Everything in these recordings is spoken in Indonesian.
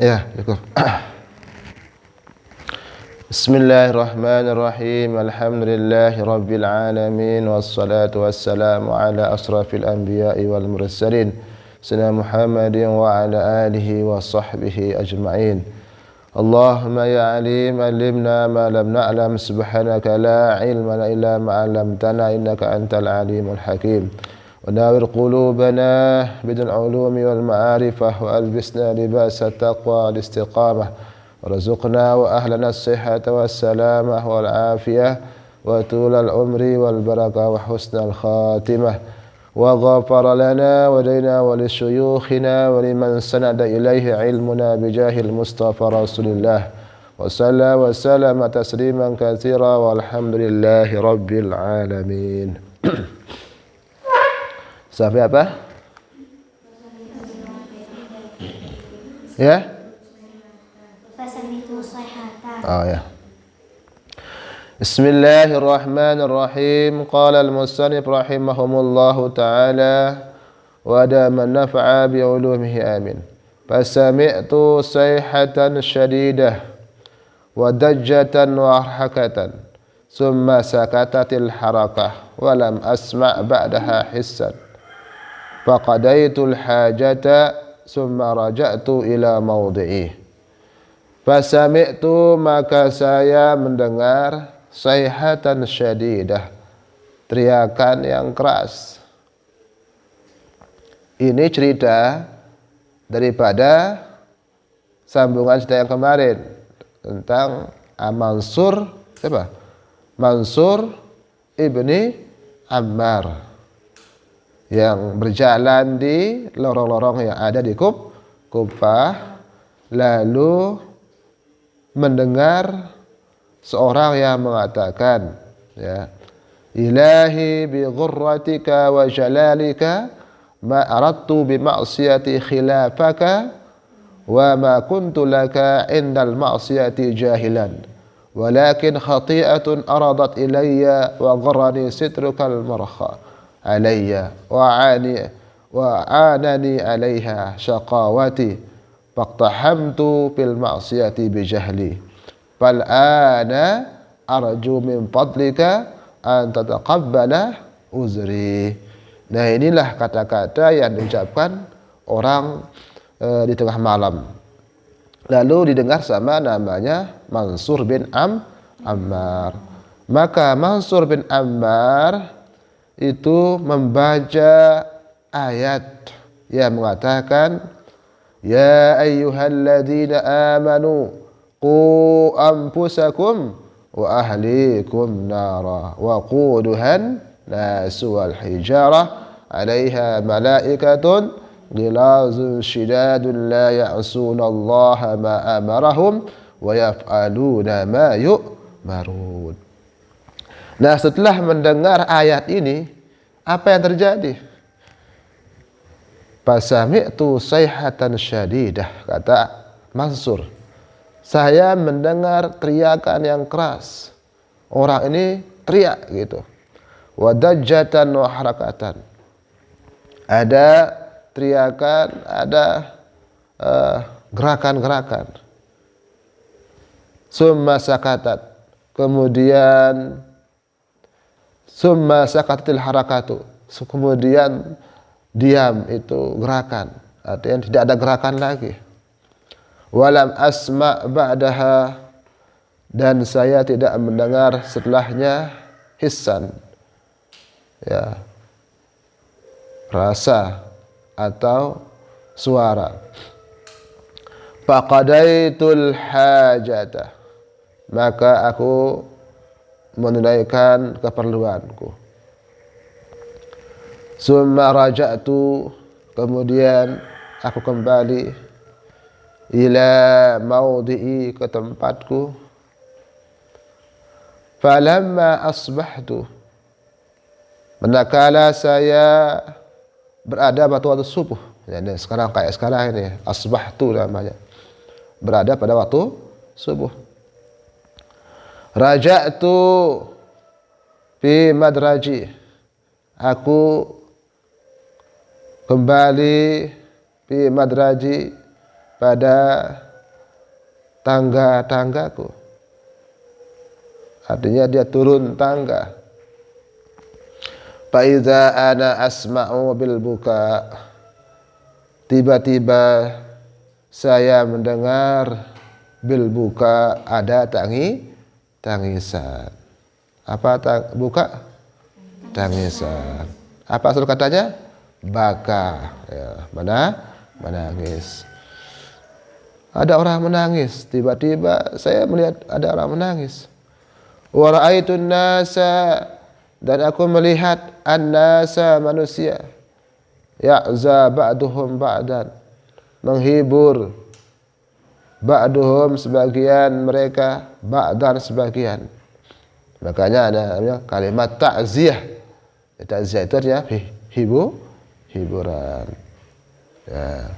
Ya, cukup. Bismillahirrahmanirrahim. Alhamdulillahi rabbil alamin wassalatu wassalamu ala asrafil anbiya'i wal mursalin sayyidina Muhammadin wa ala alihi wa sahbihi ajma'in. Allahumma ya alim alimna ma lam na'lam subhanaka la ilma lana illa ma 'allamtana innaka antal alimul hakim. وناور قلوبنا بدل العلوم والمعارف وألبسنا لباس التقوى والاستقامة ورزقنا وأهلنا الصحة والسلامة والعافية وطول العمر والبركة وحسن الخاتمة وغفر لنا ولنا ولشيوخنا ولمن سند إليه علمنا بجاه المصطفى رسول الله وصلى وسلم تسليما كثيرا والحمد لله رب العالمين. Sampai apa? Ya? Oh ya. Bismillahirrahmanirrahim. Qala al-musannif rahimahumullahu ta'ala wa adama nafa'a bi ulumihi amin. Fasami'tu sayhatan syadidah wa dajjatan wa harkatan thumma sakatatil harakah wa lam asma' ba'daha hissan. Faqadaitul hajata summa raja'tu ila mawdi'i. Fasami'tu, maka saya mendengar sayhatan syadidah, teriakan yang keras. Ini cerita daripada sambungan cerita yang kemarin tentang Mansur, siapa? Mansur ibni Ammar yang berjalan di lorong-lorong yang ada di Kufah, lalu mendengar seorang yang mengatakan, ya, Ilahi bi ghurratika wa jalalika ma aradtu bi ma'siyati khilafaka wa ma kuntu laka indal ma'siyati jahilan walakin khati'atun aradat ilayya wa gharrani sitrukal markha alayya wa anani alaiha syaqawati faqtahamtu fil ma'siyati bijahli fal ana arju min fadlika an tataqabbala uzri. Nah, inilah kata-kata yang diucapkan orang di tengah malam, lalu didengar sama namanya Mansur bin Ammar. Maka Mansur bin Ammar itu membaca ayat yang mengatakan, Ya ayyuhalladzina amanu qu anfusakum wa ahlikum nara wa quduhan nasu wal hijarah 'alaiha malaikatun ghilazun shidadun la ya'sunallaha ma amarahum wa yaf'aluna ma yu'marun. Nah, setelah mendengar ayat ini, apa yang terjadi? Fasami'tu sayhatan syadidah, kata Mansur, saya mendengar teriakan yang keras. Orang ini teriak gitu. Wadajjatan wa harakatan. Ada teriakan, ada gerakan-gerakan. Summa sakatat. Kemudian summa sakatil harakatu. Kemudian diam itu gerakan. Artinya tidak ada gerakan lagi. Walam asma' ba'daha, dan saya tidak mendengar setelahnya hissan, ya, rasa atau suara. Faqadaitul hajata, maka aku menunaikan keperluanku. Summa raja'tu, kemudian aku kembali ila maudhi'i, ke tempatku. Falamma asbahtu, manakala saya berada pada waktu subuh. Jadi sekarang kayak sekarang ini, asbahtu namanya. Berada pada waktu subuh. Raja'tu fi madraji. Aku kembali fi madraji pada tangga-tanggaku. Artinya dia turun tangga. Fa iza ana asma'u bil buka. Tiba-tiba saya mendengar bil buka, ada tangisan. Apa buka? Tangisan. Apa asal katanya? Baka. Ya, menangis. Ada orang menangis. Tiba-tiba saya melihat ada orang menangis. Wa ra'aitun nasa, dan aku melihat an-nasa manusia. Ya'za ba'duhum ba'dan, menghibur ba'duhum sebagian mereka, ba'dan sebagian. Makanya ada kalimat ta'ziyah. Ta'ziyah itu artinya hiburan. Ya.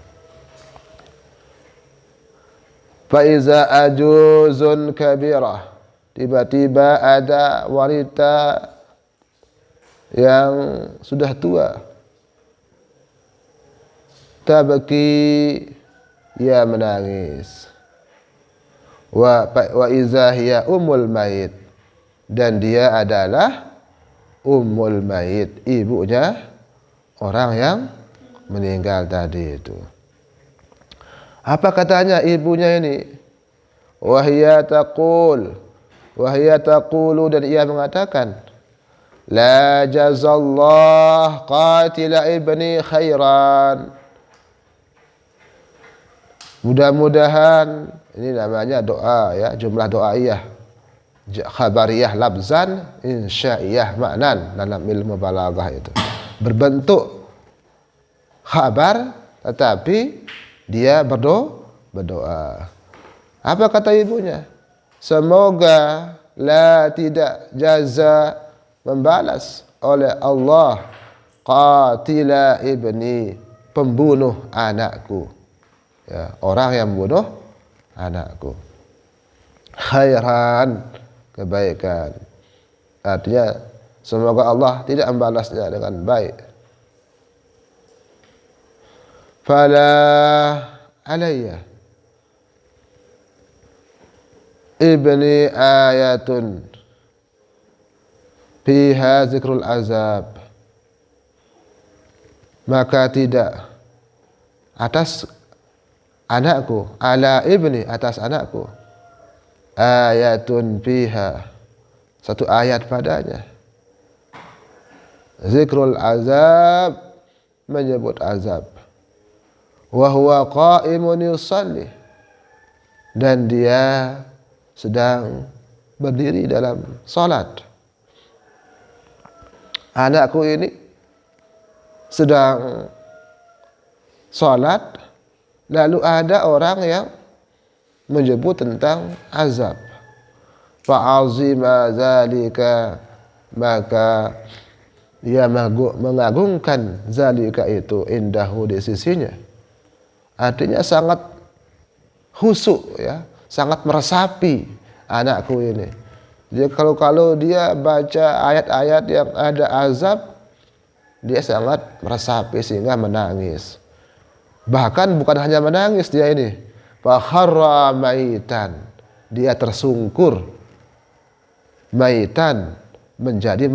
Fa iza ajuzun kabirah, tiba-tiba ada wanita yang sudah tua. Tabki, ia menangis. Wa iza hiya ummul mayit, dan dia adalah ummul mayit, ibunya orang yang meninggal tadi itu. Apa katanya ibunya ini? Wahya taqulu, dan ia mengatakan, la jazallah qatila ibni khairan. Mudah-mudahan, ini namanya doa ya, jumlah doaiyah, khabariyah labzan, insya'iyah maknan dalam ilmu balaghah itu. Berbentuk khabar tetapi dia berdoa. Apa kata ibunya? Semoga tidak jaza, membalas oleh Allah, qatila ibni, pembunuh anakku. Ya, orang yang membunuh anakku. Khairan, kebaikan. Artinya semoga Allah tidak membalasnya dengan baik. Fala alayya ibni ayatun fiha zikrul azab, maka tidak atas anakku, ala ibni, atas anakku, ayatun fiha, satu ayat padanya, zikrul azab, menyebut azab, wa huwa qa'imun yusalli, dan dia sedang berdiri dalam salat. Anakku ini sedang salat, lalu ada orang yang menyebut tentang azab. Fa'azima zalika, maka dia mengagungkan zalika itu indahu, di sisinya. Artinya sangat khusyuk ya, sangat meresapi anakku ini. Jadi kalau dia baca ayat-ayat yang ada azab, dia sangat meresapi sehingga menangis. Bahkan bukan hanya menangis dia ini, fa kharra maitan, dia tersungkur, maitan, menjadi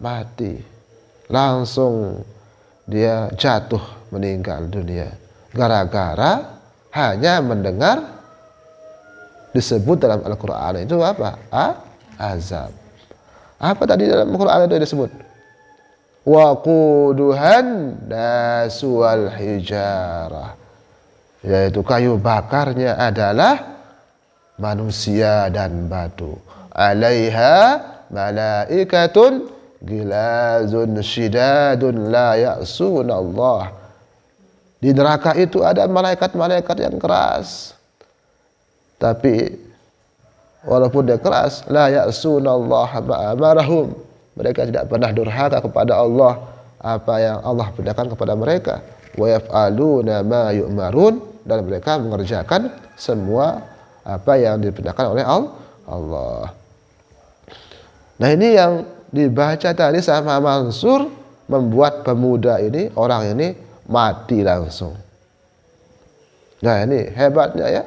mati, langsung dia jatuh meninggal dunia gara-gara hanya mendengar disebut dalam Al-Quran itu apa? Azab. Apa tadi dalam Al-Quran itu disebut? Waquduhan nasu wal hijarah, yaitu kayu bakarnya adalah manusia dan batu. Alaiha malaikatun gilazun syidadun la ya'suna Allah. Di neraka itu ada malaikat-malaikat yang keras, tapi walaupun dia keras, la ya'sunallaha ma amarahum. Mereka tidak pernah durhaka kepada Allah apa yang Allah perintahkan kepada mereka. Wa yaf'aluna ma yu'marun, dan mereka mengerjakan semua apa yang diperintahkan oleh Allah. Nah, ini yang dibaca tadi sama Mansur membuat pemuda ini, orang ini mati langsung. Nah, ini hebatnya ya.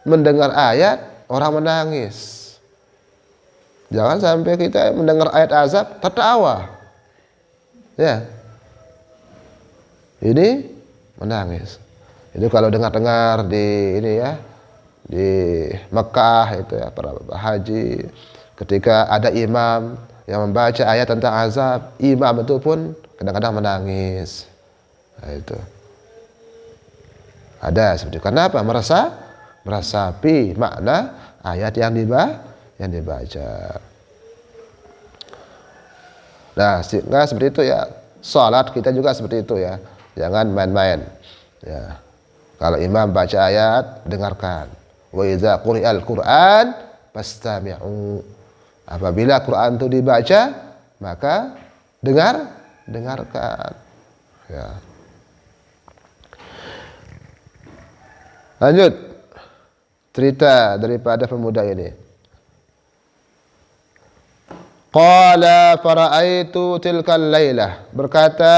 Mendengar ayat orang menangis. Jangan sampai kita mendengar ayat azab tertawa. Ya. Ini menangis. Ini kalau dengar-dengar di ini ya, di Mekah itu ya, para haji, ketika ada imam yang membaca ayat tentang azab, imam itu pun kadang-kadang menangis. Nah, itu. Ada seperti itu. Kenapa? Meresapi makna ayat yang dibaca. Nah, sehingga seperti itu ya. Salat kita juga seperti itu ya. Jangan main-main. Ya. Kalau imam baca ayat, dengarkan. Wa idza quri'al Qur'an fastami'u. Apabila Quran itu dibaca, maka dengarkan. Ya. Lanjut cerita daripada pemuda ini. Qala fara'aitu tilkal lailah, berkata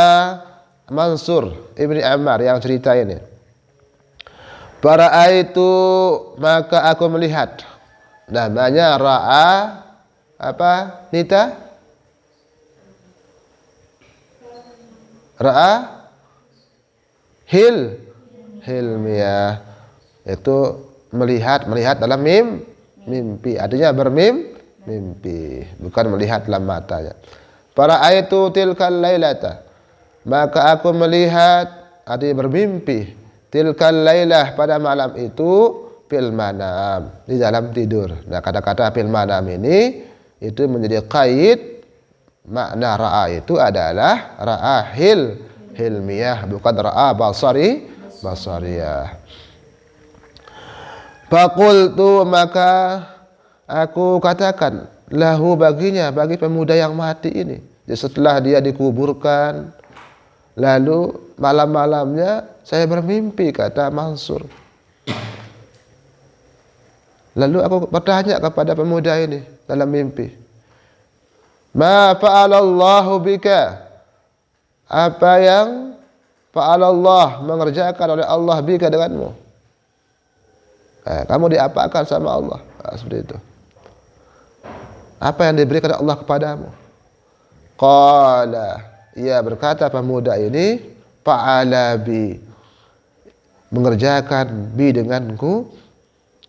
Mansur ibni Ammar yang cerita ini. Fara'aitu, maka aku melihat. Namanya ra'a apa? Nita? Ra'a hilmiyah. Itu melihat dalam mimpi, artinya bermimpi, bukan melihat dalam matanya. Para ayatu tilkal lailata, maka aku melihat, artinya bermimpi, tilkal lailah, pada malam itu, fil manam, di dalam tidur. Nah, kata-kata fil manam ini itu menjadi qaid, makna ra'a itu adalah ra'a hilmiyah, bukan ra'a basariyah. Faqultu, maka aku katakan, lahu, baginya, bagi pemuda yang mati ini. Jadi setelah dia dikuburkan, lalu malam-malamnya saya bermimpi, kata Mansur. Lalu aku bertanya kepada pemuda ini dalam mimpi, ma fa'alallahu bika, apa yang fa'alallah, mengerjakan oleh Allah, bika, denganmu. Kamu diapakan sama Allah? Seperti itu. Apa yang diberikan Allah kepadamu? Qala, ia berkata pemuda ini, fa'ala bi, mengerjakan bi denganku,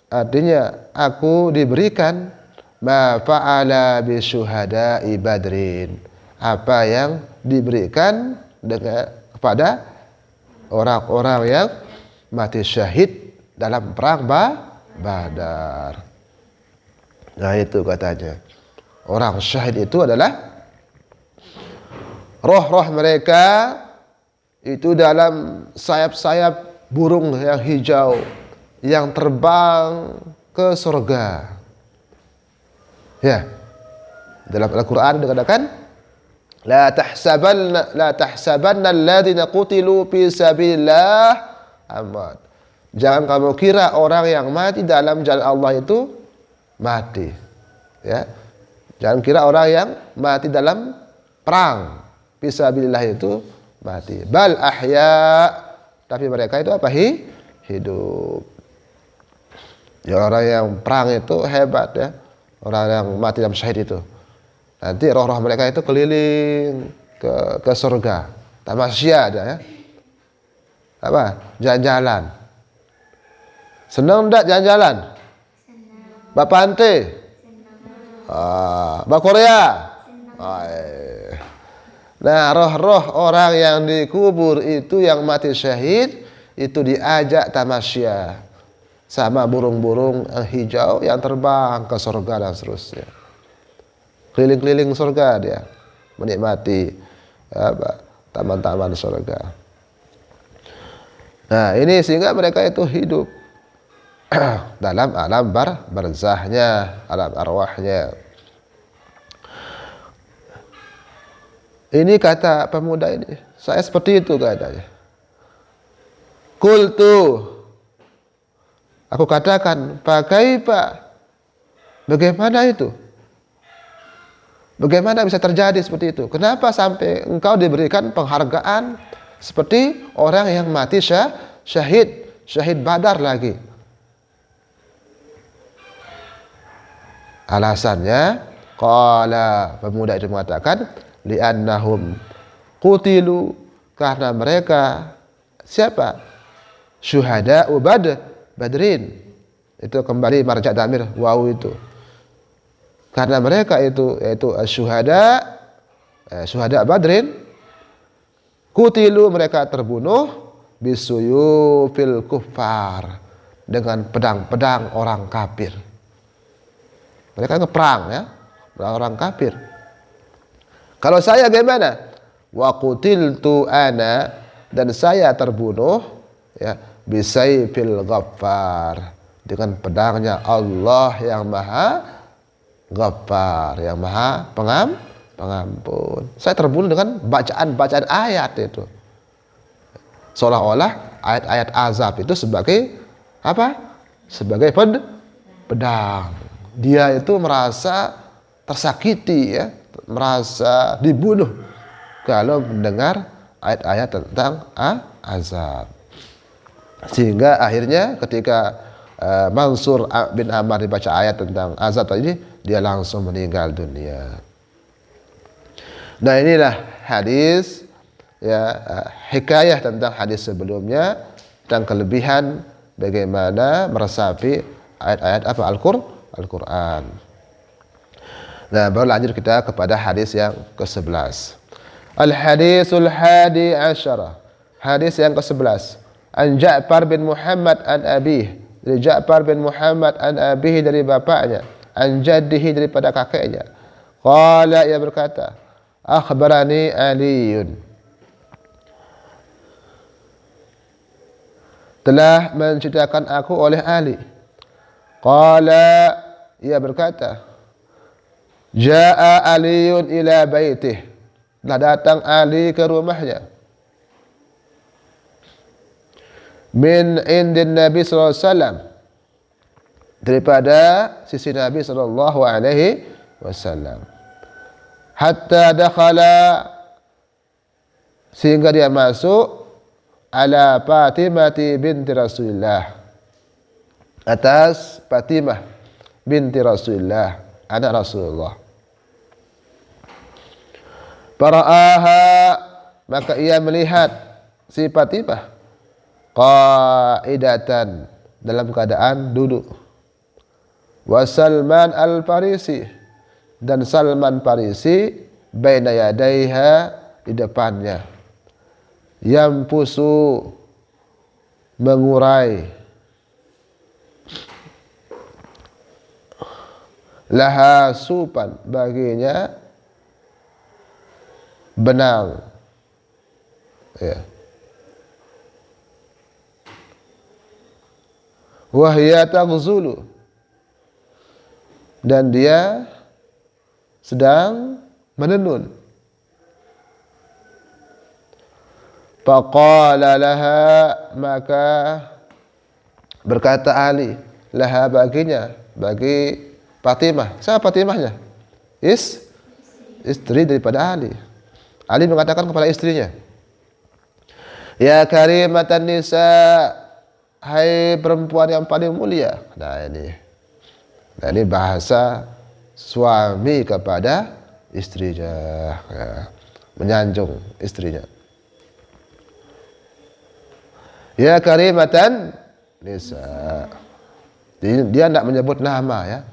artinya aku diberikan ma fa'ala bi syuhada'i badrin, apa yang diberikan kepada orang-orang yang mati syahid dalam perang Badar. Nah, itu katanya. Orang syahid itu adalah roh-roh mereka itu dalam sayap-sayap burung yang hijau yang terbang ke surga. Ya. Dalam Al-Qur'an dikatakan, la tahsabanna alladziina qutilu fi sabilillah amwat. Jangan kamu kira orang yang mati dalam jalan Allah itu mati. Ya. Jangan kira orang yang mati dalam perang fisabilillah itu mati. Bal ahya, tapi mereka itu apa? Hidup. Ya, orang yang perang itu hebat ya. Orang yang mati dalam syahid itu. Nanti roh-roh mereka itu keliling ke surga. Tamasya ada ya. Apa? Jalan-jalan. Senang enggak jalan-jalan? Senang. Mbak Pante? Senang. Mbak Korea? Senang. Nah, roh-roh orang yang dikubur itu, yang mati syahid, itu diajak tamasya sama burung-burung hijau yang terbang ke surga dan seterusnya. Keliling-keliling surga dia, menikmati taman-taman surga. Nah, ini sehingga mereka itu hidup. dalam alam barzahnya, alam arwahnya. Ini kata pemuda ini, saya seperti itu katanya. Qultu, aku katakan, pakaipa, bagaimana itu? Bagaimana bisa terjadi seperti itu? Kenapa sampai engkau diberikan penghargaan seperti orang yang mati syahid Badar lagi? Alasannya, qala, pemuda itu mengatakan, li'annahum qutilu, karena mereka siapa? Syuhada'u Badrin. Itu kembali marja' damir wawu itu. Karena mereka itu yaitu syuhada Badrin, kutilu, mereka terbunuh, bisuyufil kuffar, dengan pedang-pedang orang kafir. Mereka ngeperang ya, orang kafir. Kalau saya gimana? Wa qutiltu ana, dan saya terbunuh ya, bisayfil ghaffar, dengan pedangnya Allah yang Maha Ghaffar, yang Maha Pengampun. Saya terbunuh dengan bacaan ayat itu. Seolah-olah ayat-ayat azab itu sebagai apa? Sebagai pedang. Dia itu merasa tersakiti ya, merasa dibunuh kalau mendengar ayat-ayat tentang azab. Sehingga akhirnya ketika Mansur bin Ammar dibaca ayat tentang azab tadi, dia langsung meninggal dunia. Nah, inilah hadis ya, hikayah tentang hadis sebelumnya tentang kelebihan bagaimana meresapi ayat-ayat apa Al-Qur'an. Nah, baru lanjut kita kepada hadis yang ke-11. Al-hadisul hadi asyara. Hadis yang ke-11. An Ja'far bin Muhammad an abih, dari Ja'far bin Muhammad an abih, dari bapaknya, an jaddihi, daripada kakeknya. Qala, ia berkata, akhbarani Aliyun, telah menceritakan aku oleh Ali. Qala, ia berkata, Ja'a Aliyun ila baitih, telah datang Ali ke rumahnya. Min indin Nabi sallallahu alaihi wasallam, daripada sisi Nabi sallallahu alaihi wasallam. Hatta dakhala, sehingga dia masuk, ala Fatimah binti Rasulillah, atas Fatimah binti Rasulillah, anak Rasulullah. Fara'aha, maka ia melihat si Fatimah qa'idatan, dalam keadaan duduk. Wa Salman al-Farisi, dan Salman Farisi, baina yadaiha, di depannya. Yampusu, mengurai, laha supan, baginya benang ya. Wahya taghzulu, dan dia sedang menenun. Faqala laha, maka berkata Ali, laha, baginya, bagi Fatimah. Siapa Fatimahnya? Istri daripada Ali. Ali mengatakan kepada istrinya, ya karimatan nisa, hai perempuan yang paling mulia. Nah ini bahasa suami kepada istrinya ya, menyanjung istrinya. Ya karimatan nisa, dia tidak menyebut nama ya.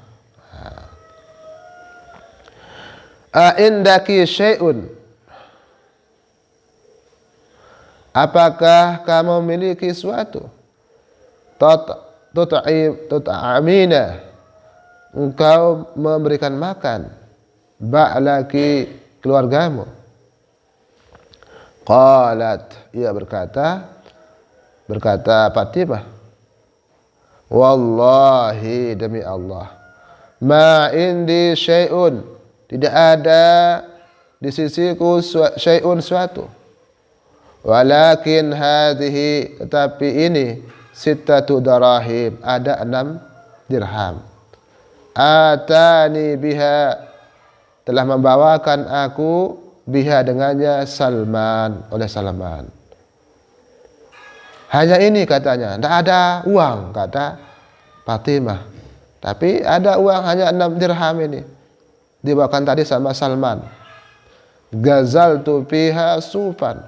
Indaki syai'un, apakah kamu memiliki suatu? Tut'amina, engkau memberikan makan ba'laki, keluargamu. Qalat, ia berkata Fatimah, Wallahi demi Allah, ma indi syai'un, tidak ada di sisiku syai'un suatu. Walakin hadhihi, tetapi ini sittatu darahim, ada 6 dirham. Atani biha, telah membawakan aku biha dengannya Salman, oleh Salman. Hanya ini katanya, tidak ada uang, kata Fatimah. Tapi ada uang, hanya 6 dirham ini. Dibawakan tadi sama Salman. Gazaltu fiha sufan,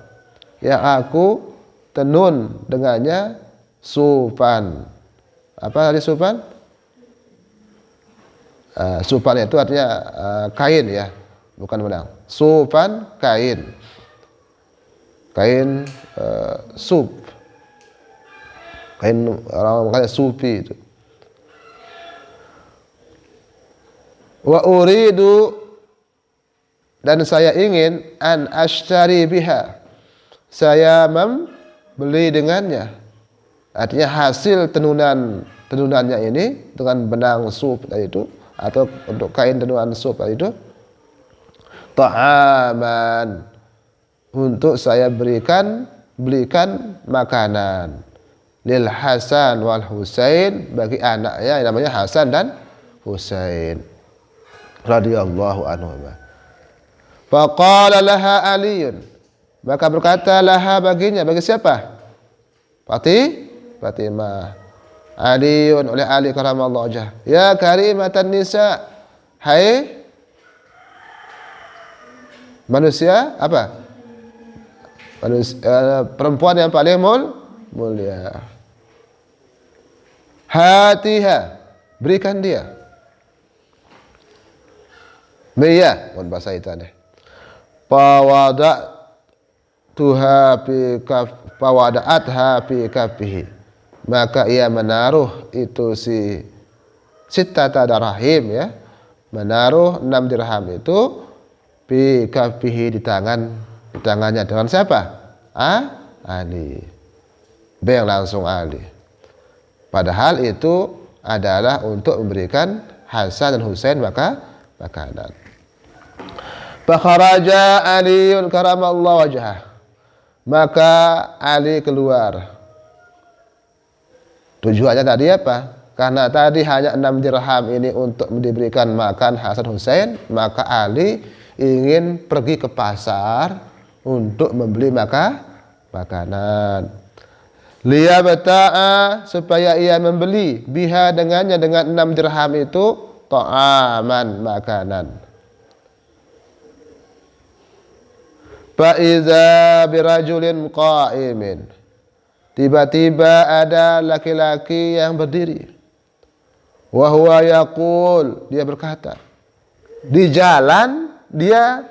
yang aku tenun dengannya sufan. Apa tadi sufan? Sufan itu artinya kain ya, bukan benang. Sufan kain. Kain suf. Kain orang makanya sufi itu. Wa uridu, dan saya ingin an ashtari biha, saya membeli dengannya. Artinya hasil tenunannya ini dengan benang suf tadi itu, atau untuk kain tenunan suf tadi itu, ta'aman, untuk saya belikan makanan lil Hasan wal Husain, bagi anaknya yang namanya Hasan dan Husain radhiyallahu anhuma. Faqala laha Aliun, maka berkata laha baginya, bagi siapa? Fatimah. Aliun, oleh Ali karamallahu wajhah. Ya karimatan nisa, hai manusia apa? Manusia, perempuan yang paling mulia. Hatiha, berikan dia. Biya, pun bahasa itu deh. Pawada'atha fi kafihi, maka ia menaruh itu si sittata darahim ya, menaruh 6 dirham itu fi kafihi, di tangannya. Dengan siapa? Ali. Beng langsung Ali. Padahal itu adalah untuk memberikan Hasan dan Husain makanan. Fakharaja Aliun karamallahu wajhah, maka Ali keluar. Tujuannya tadi apa? Karena tadi hanya 6 dirham ini untuk diberikan makan Hasan Husain, maka Ali ingin pergi ke pasar untuk membeli makanan. Liyabta'a, supaya ia membeli biha dengannya, dengan 6 dirham itu, ta'aman, makanan. Fa'iza birajulin qa'imin, tiba-tiba ada laki-laki yang berdiri. Wa huwa yaqul, dia berkata, di jalan dia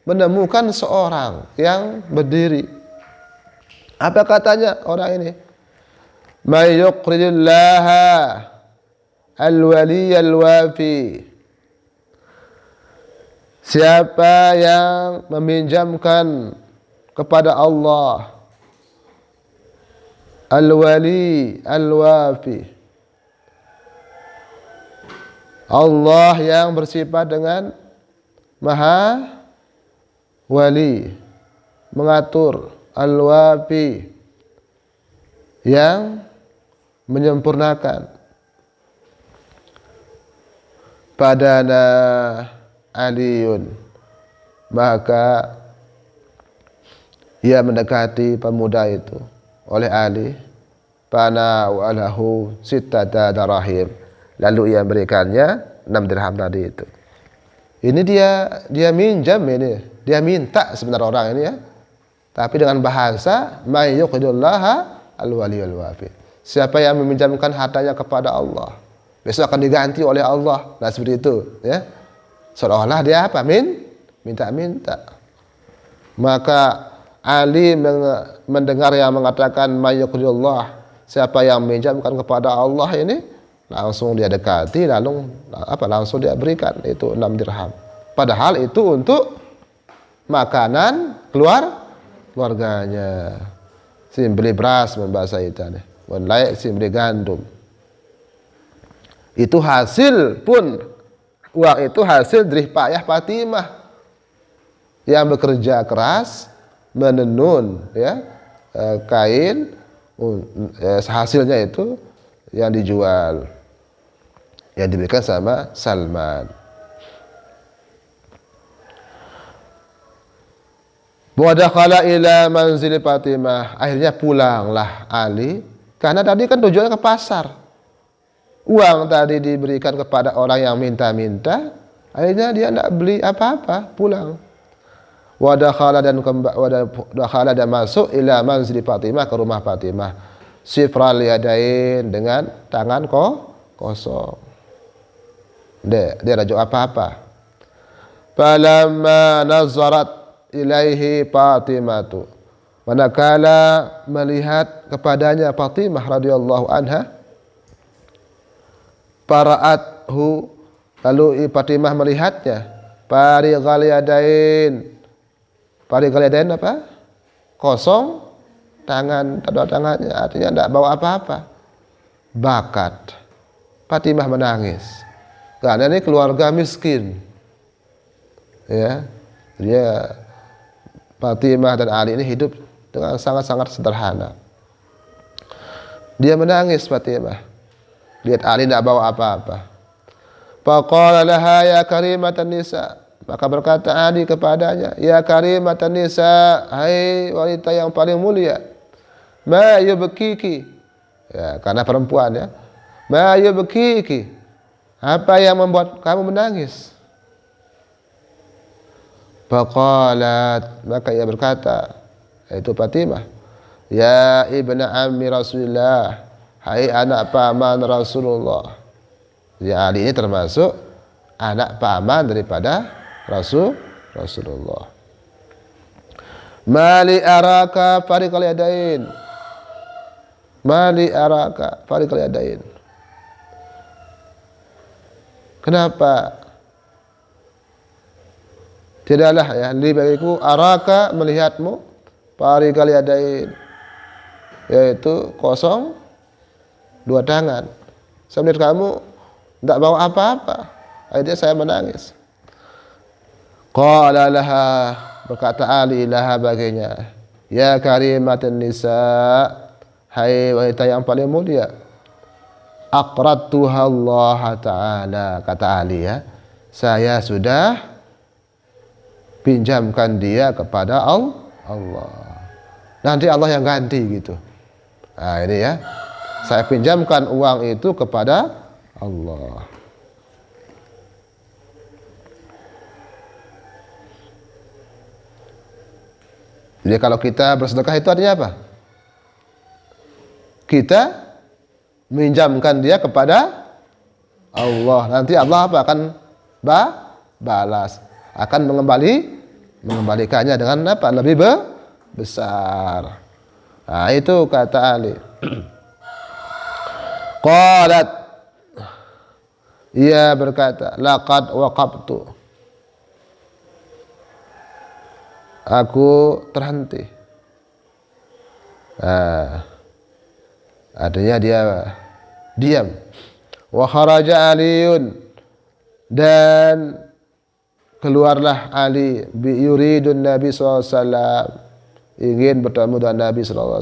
menemukan seorang yang berdiri. Apa katanya orang ini? May yuqridillaha al-wali al-wafi, siapa yang meminjamkan kepada Allah al-wali al-wafi, Allah yang bersifat dengan maha wali, mengatur, al-wafi, yang menyempurnakan. Padana Aliun, maka ia mendekati pemuda itu, oleh Ali. Pana walahu sittata darahim, lalu ia memberikannya 6 dirham tadi itu. Ini dia minjam, ini dia minta sebenarnya orang ini ya, tapi dengan bahasa may yuqridullaha al-wali al-wafi, siapa yang meminjamkan hartanya kepada Allah, besok akan diganti oleh Allah. Nah seperti itu ya, seolah-olah dia apa? Minta. Maka Ali mendengar yang mengatakan may yuqridullah, siapa yang meminjamkan kepada Allah ini, langsung dia dekati, langsung dia berikan itu 6 dirham. Padahal itu untuk makanan keluarganya. Si beli beras, membahasa itu nih. Layak si beli gandum. Itu hasil pun, uang itu hasil jerih payah Fatimah yang bekerja keras menenun ya kain, hasilnya itu yang dijual, yang diberikan sama Salman. Wa dakhala ila manzil Fatimah, akhirnya pulanglah Ali karena tadi kan tujuannya ke pasar. Uang tadi diberikan kepada orang yang minta-minta, akhirnya dia tidak beli apa-apa, pulang. Wa dakhala dan masuk ila manzil Fatimah, ke rumah Fatimah. Sifral yadain, dengan tangan kosong. Dia rajuk apa-apa. Falamma nazarat ilaihi Fatimatu, manakala melihat kepadanya Fatimah radhiyallahu anha, para'athu, lalu Fatimah melihatnya, parighal yadain apa? Kosong tangan, kedua tangannya, artinya tidak bawa apa-apa. Bakat. Fatimah menangis karena ini keluarga miskin, ya. Dia Fatimah dan Ali ini hidup dengan sangat-sangat sederhana. Dia menangis Fatimah, lihat Ali tidak bawa apa-apa. Faqala laha ya karimatan nisa, maka berkata Ali kepadanya, ya karimatan nisa, hai wanita yang paling mulia. Ma yubkiki, ya karena perempuan ya. Ma yubkiki, apa yang membuat kamu menangis? Faqalat, maka ia berkata, yaitu Fatimah, ya ibna ammi Rasulillah, hai anak paman Rasulullah. Ya, Ali ini termasuk anak paman daripada Rasulullah. Mali araka fariqal yadain, mali araka fariqal yadain. Kenapa? Tidaklah ya li bagiku araka, melihatmu, fariqal yadain, yaitu kosong dua tangan. Saya melihat kamu tidak bawa apa-apa, akhirnya saya menangis. Qala laha, berkata Ali laha baginya, ya karimatan nisa, hai wanita yang paling mulia. Aqradtuha Allah Ta'ala, kata Ali ya, saya sudah pinjamkan dia kepada Allah. Nanti Allah yang ganti gitu. Nah ini ya, saya pinjamkan uang itu kepada Allah. Jadi kalau kita bersedekah itu artinya apa? Kita minjamkan dia kepada Allah. Nanti Allah apa? Akan balas, akan mengembalikannya dengan apa? Lebih besar. Nah itu kata Ali. Qalat, ia berkata, laqad waqabtu, aku terhenti. Nah, artinya dia diam. Wa kharaja Aliun, dan keluarlah Ali, bi yuridun Nabi SAW, ingin bertemu dengan Nabi SAW.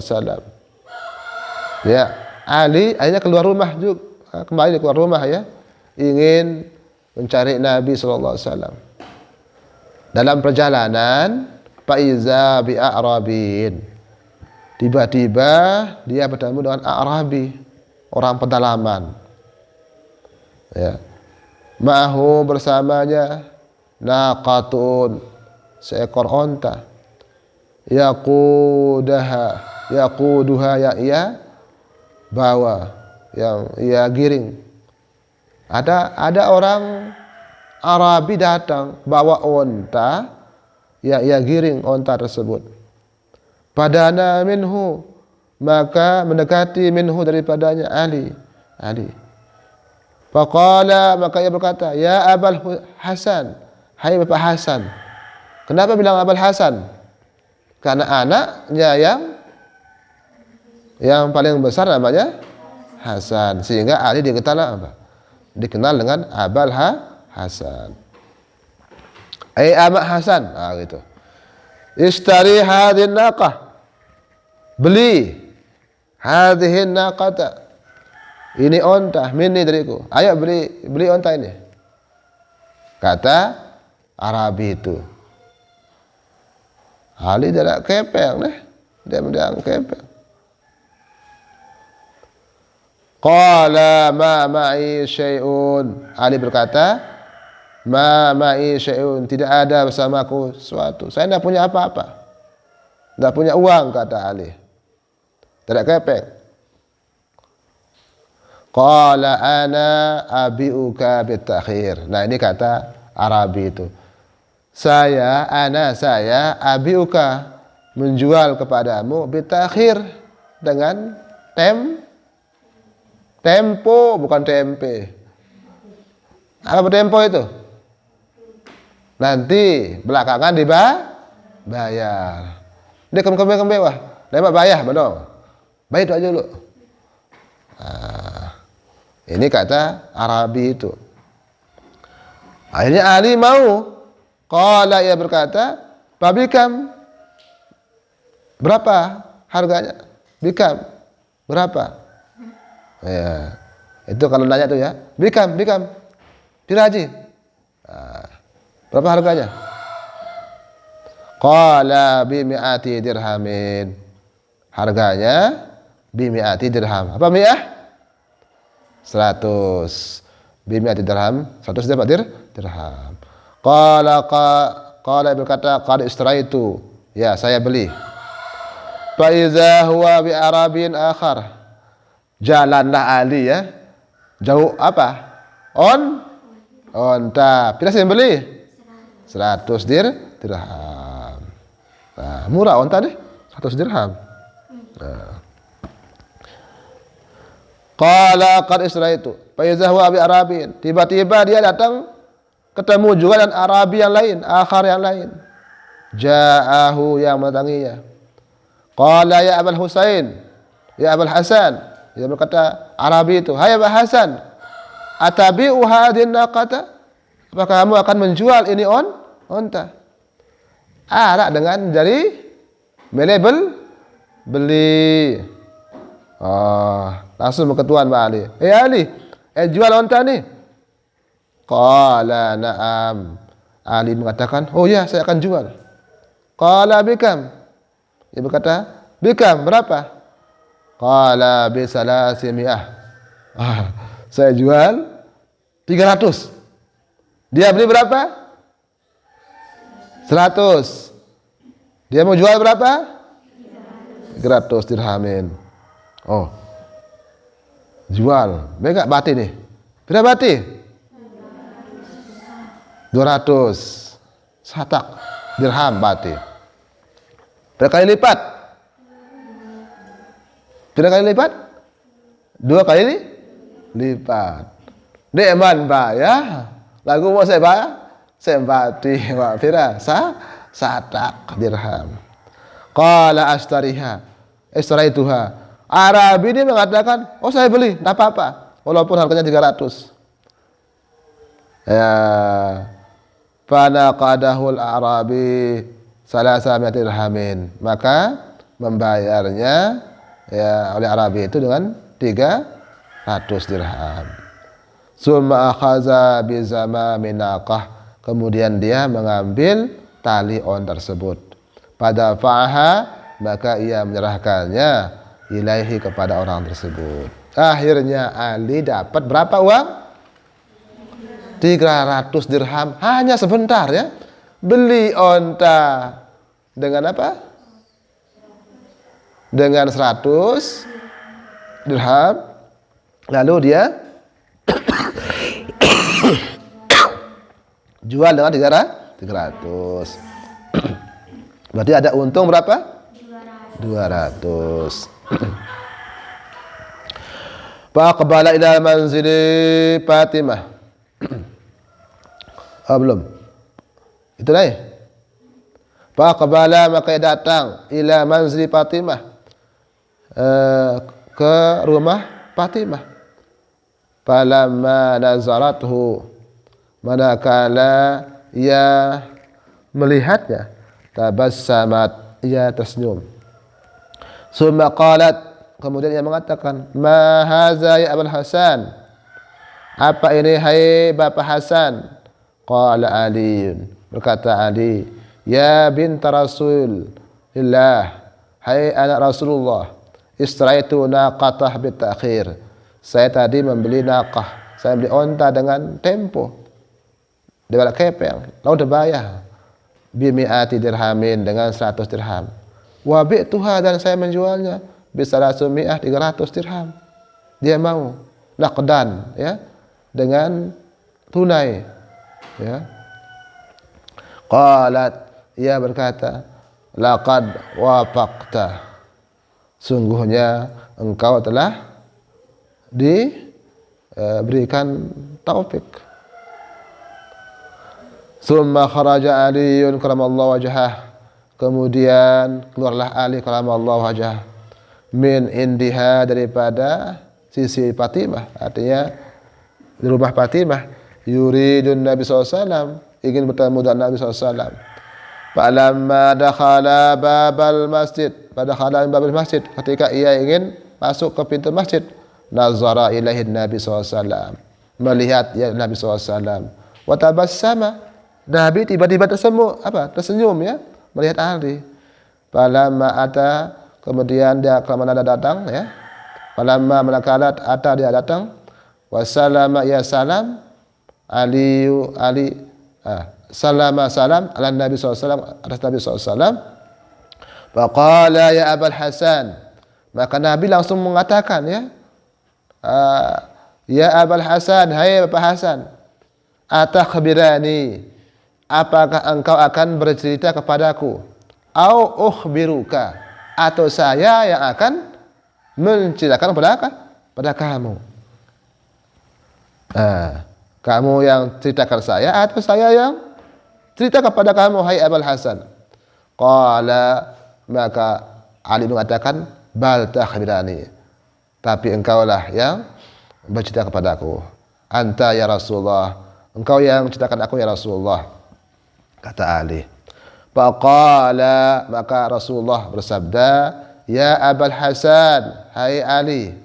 Ya, Ali akhirnya keluar rumah juga, kembali keluar rumah ya, ingin mencari Nabi SAW. Dalam perjalanan, faiza bi a'rabin, tiba-tiba dia bertemu dengan A'rabi, orang pedalaman. Ya, ma'ahu, bersamanya, naqatun, seekor onta, yaquduha ya ia bawa, yang ia giring. Ada orang Arabi datang bawa onta, ya ia giring onta tersebut. Padana minhu, maka mendekati minhu daripadanya Ali. Faqala, maka ia berkata, ya Abul Hasan, hai Bapak Hasan. Kenapa bilang Abul Hasan? Karena anaknya yang paling besar namanya Hasan, sehingga Ali dikenal apa? dikenal dengan Abul Hasan. Amak Hasan, gitu. Ishtari hadhin naqah. Beli hadhin naqata. Ini onta, minni dariku. Ayo beli onta ini. Kata Arabi itu. Ali tidak kepeng deh. Dia mendiang kepeng. Qala ma ma'i syai'un. Ali berkata, ma ma'i syai'un, tidak ada bersamaku sesuatu. Saya tidak punya apa-apa. Tidak punya uang, kata Ali. Tidak kepeng. Qala ana abi'uka bitakhir. Nah, ini kata Arabi itu. Saya abi'uka, menjual kepadamu bitakhir, dengan tempo, bukan tempe. Apa tempo itu? Nanti belakangan bayar. Dia kembe wah. Lembak bayar benar. Bayar itu aja dulu. Nah, ini kata Arabi itu. Akhirnya Ali mau. Qala, ia berkata, babikam, berapa harganya? Bikam, berapa? Ya, itu kalau nanya tuh ya, bikam, diraji. Nah, berapa harganya? Qala bimi'ati dirhamin. Harganya bimi'ati dirham. Apa mi'ah? 100. Bimi'ati dirham, 100 dirham. Qala berkata, qad istaraitu. Ya, saya beli. Fa iza huwa bi arabin akhar. Jalanlah Ali ya. Jauh apa? Onta. Bila saya beli? 100 dirham. Nah, murah onta deh. 100 dirham. Nah. Qala qad istaraitu. Fa iza huwa bi arabin. Tiba-tiba dia datang ketemu juga dengan Arabi yang lain, akhar yang lain. Ja'ahu, yang mendatanginya. Qala ya Abul Husain, ya Abul Hasan. Dia berkata Arabi itu, hai Abul Hasan, atabi'u hadhin naqata? Apakah kamu akan menjual ini onta? Arak dengan jari melebel beli. Langsung berketuan Pak Ali. Ali, jual onta nih. Qala na'am. Ali mengatakan, oh ya, saya akan jual. Qala bikam. Dia berkata, bikam, berapa? Qala bisalasimi'ah. Saya jual 300. Dia beli berapa? 100. Dia mau jual berapa? 300 dirhamin. Oh, jual. Enggak bati nih. Berapa bati? 200 satak dirham bati. Berapa kali lipat? 2 kali lipat. Deman Pak ya. Lagu mau saya Pak. Saya bati Pak Fira. Satak dirham. Qala istaraituha. Arabi ini mengatakan, oh saya beli, enggak apa-apa. Walaupun harganya 300. Ya. Fanaqadahul Arabi 300 dirhamin. Maka membayarnya ya oleh Arabi itu dengan 300 dirham. Summa akhaza bizamamin naqah. Kemudian dia mengambil tali on tersebut. Pada fa'aha, maka ia menyerahkannya ilaihi, kepada orang tersebut. Akhirnya Ali dapat berapa uang? 300 dirham, hanya sebentar ya. Beli onta dengan apa? Dengan 100 dirham. Lalu dia jual dengan 300. Berarti ada untung berapa? 200. Faqbala ila manzili Fatimah. Belum. Itu dah. Faqbala, maka datang ila manzili Fatimah, ke rumah Fatimah. Falamma nazarathu, manakala ia melihatnya, tabassamat, ia tersenyum. Summa qalat, kemudian ia mengatakan, ma haza ya Abul Hasan, apa ini hai Bapak Hasan? Qala Aliun, berkata Ali, ya binta Rasulillah, hai anak Rasulullah, istaraitu naqatah bitakhir, saya tadi membeli naqah, saya beli onta dengan tempo, dengan kepeng, lalu dibayar bimi'ati dirhamin, dengan 100 dirham. Wa bi'tuha, dan saya menjualnya bisa 300 dirham. Dia mau naqdan, ya, dengan tunai, ya. Qalat, ia berkata, laqad wafaqta, sungguhnya engkau telah diberikan taufik. Summa kharaja Aliun karamallahu wajhah, kemudian keluarlah Ali karamallahu wajhah, min indiha, daripada sisi Fatimah, artinya di rumah Fatimah, yuridun Nabi SAW, ingin bertemu dengan Nabi SAW. Falamma dakhala babal masjid, pada khalan babal masjid, ketika ia ingin masuk ke pintu masjid, nazara ilaihi Nabi SAW, melihat ya Nabi SAW, wa tabassama, Nabi tiba-tiba tersenyum, ya, melihat Ali. Falamma ata, kemudian dia kemana datang, ya. Falamma manakalat ata, dia datang, wassalama, ya salam, Ali salam ala Nabi SAW, atas Nabi SAW. Faqala ya Abul Hasan, maka Nabi langsung mengatakan, ya, ya Abul Hasan, hai Bapak Hasan, atakhbirani, apakah engkau akan bercerita kepadaku, au ukhbiruka, atau saya yang akan menceritakan pada kamu. Kamu yang ceritakan saya, atau saya yang cerita kepada kamu, hai Abul Hasan? Qala, maka Ali mengatakan, bal takhbirani, tapi engkaulah yang bercerita kepadaku. Anta ya Rasulullah, engkau yang ceritakan aku ya Rasulullah, kata Ali. Faqala, maka Rasulullah bersabda, ya Abul Hasan, hai Ali,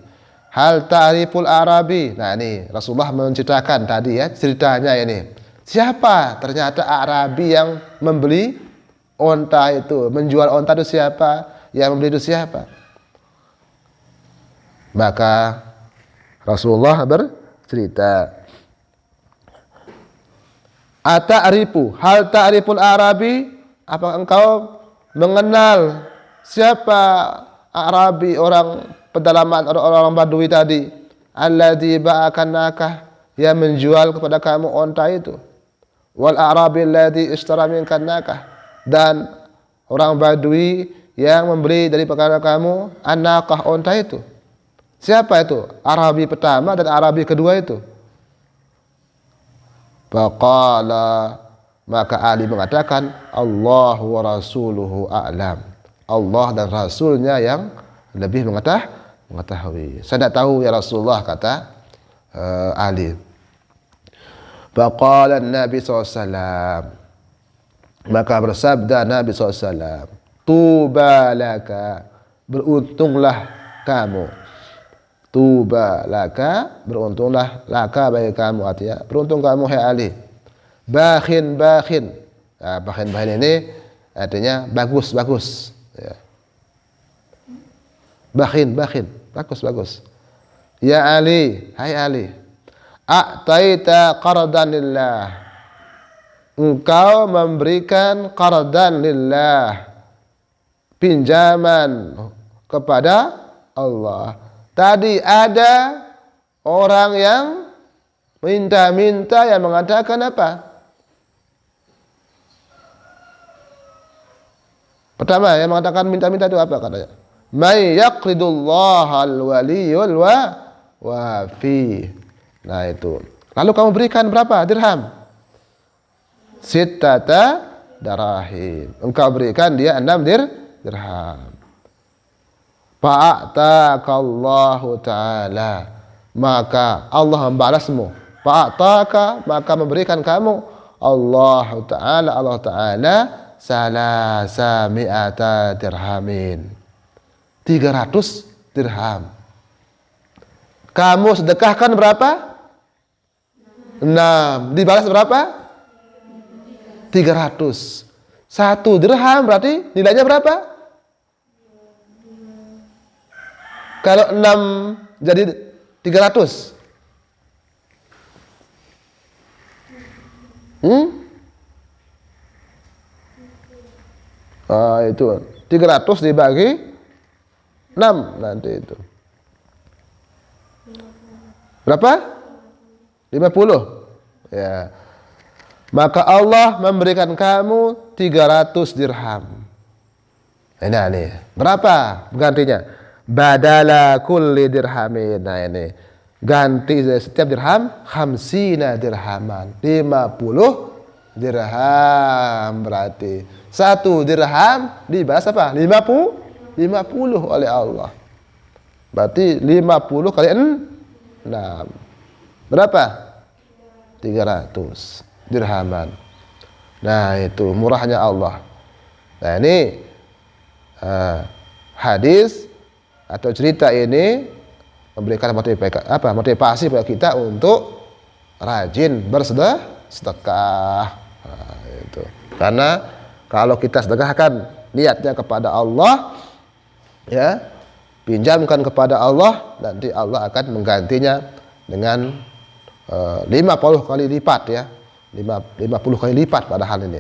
hal ta'riful Arabi. Nah, ini Rasulullah menceritakan tadi, ya, ceritanya ini. Siapa ternyata Arabi yang membeli onta itu, menjual onta itu siapa, yang membeli itu siapa? Maka Rasulullah bercerita, ata'rifu, hal ta'riful Arabi, apakah engkau mengenal siapa Arabi, orang pedalaman, orang Badui tadi, alladzi ba'akan nakah, yang menjual kepada kamu onta itu, wal Arabi alladzi ishtara minkan nakah, dan orang Badui yang membeli dari perkara kamu an-naqah, onta itu. Siapa itu? Arabi pertama dan Arabi kedua itu. Faqala, maka Ali mengatakan, Allahu wa rasuluhu a'lam, Allah dan Rasulnya yang lebih mengetahui. Saya tidak tahu ya Rasulullah, kata Ali. Faqala Nabi SAW, maka bersabda Nabi SAW, tuba laka, beruntunglah kamu. Tuba laka, beruntunglah, laka bagi kamu, artinya beruntung kamu hai Ali. Bakhin, nah, bakhin ini artinya bagus, ya. Bakhin, bagus. Ya Ali, hai Ali, a'taita qardan lillah, engkau memberikan qardan lillah, pinjaman kepada Allah. Tadi ada orang yang minta-minta, yang mengatakan apa? Pertama yang mengatakan minta-minta itu apa katanya? May yaqridullaha al-waliyul wafi. Nah itu. Lalu kamu berikan berapa dirham? Sittata darahim. Engkau berikan dia 6 dirham. Fa'atakallahu ta'ala, maka Allah membalasmu. Fa'ataka, maka memberikan kamu Allah Ta'ala salasa mi'ata dirhamin, 300 dirham. Kamu sedekahkan berapa? 6. Dibalas berapa? 300. 1 dirham berarti nilainya berapa? Kalau 6 jadi 300. Itu 300 dibagi 6 nanti itu. Berapa? 50. Ya. Maka Allah memberikan kamu 300 dirham. Nah ini. Berapa gantinya? Badala kulli dirhamin. Nah ini. Ganti setiap dirham khamsina dirhaman. 50 dirham berarti. 1 dirham dibalas apa? 50 oleh Allah. Berarti 50 kali 6. Berapa? 300 dirhaman. Nah, itu murahnya Allah. Nah, ini hadis atau cerita ini memberikan motivasi bagi kita untuk rajin bersedekah. Nah, itu. Karena kalau kita sedekahkan niatnya kepada Allah, ya, pinjamkan kepada Allah, nanti Allah akan menggantinya dengan 50 kali lipat, ya. 50 kali lipat pada hal ini.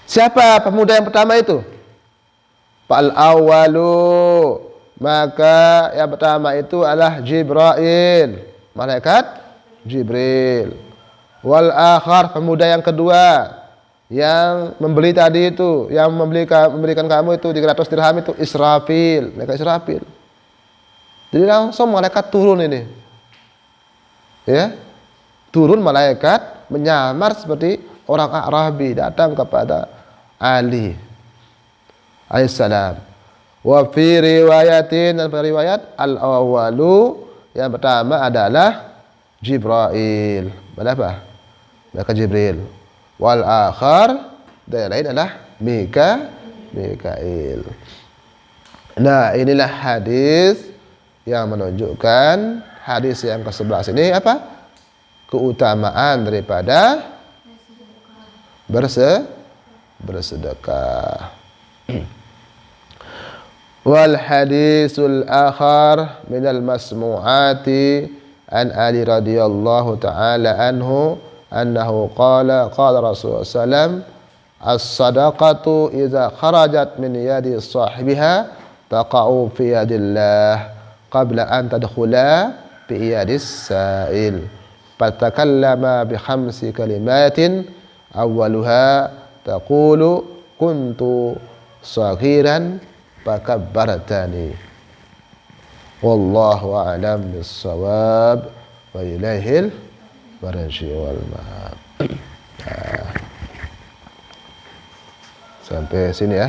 Siapa pemuda yang pertama itu? Fal awwalu, maka yang pertama itu adalah Jibril, malaikat Jibril. Wal akhar, pemuda yang kedua yang membeli tadi itu, yang memberikan kamu itu 300 dirham itu Israfil, malaikat Israfil. Jadi langsung malaikat turun ini. Ya. Turun malaikat menyamar seperti orang Arabi datang kepada Ali alaihissalam. Wa fi riwayatin, dan riwayat al-awwalu, yang pertama adalah Jibril. Berapa? Malaikat Jibril. Wal akhar, dan yang lain adalah Mikail. Nah, inilah hadis yang menunjukkan, hadis yang ke-11 ini apa? Keutamaan daripada bersedekah. Wal hadisul akhar minal masmu'ati an Ali radhiyallahu ta'ala anhu annahu qala Rasulullah sallam as-sadaqatu idza kharajat min yadi sahibiha taqa'u fi yadillah qabla an tadkhula fi yadis sa'il. Fatakallama bi khamsi kalimatin awwaluha taqulu kuntu saghiran fakabbartani. Wallahu a'lam bis-shawab wa ilaihil marji wal ma'ab. Sampai sini ya.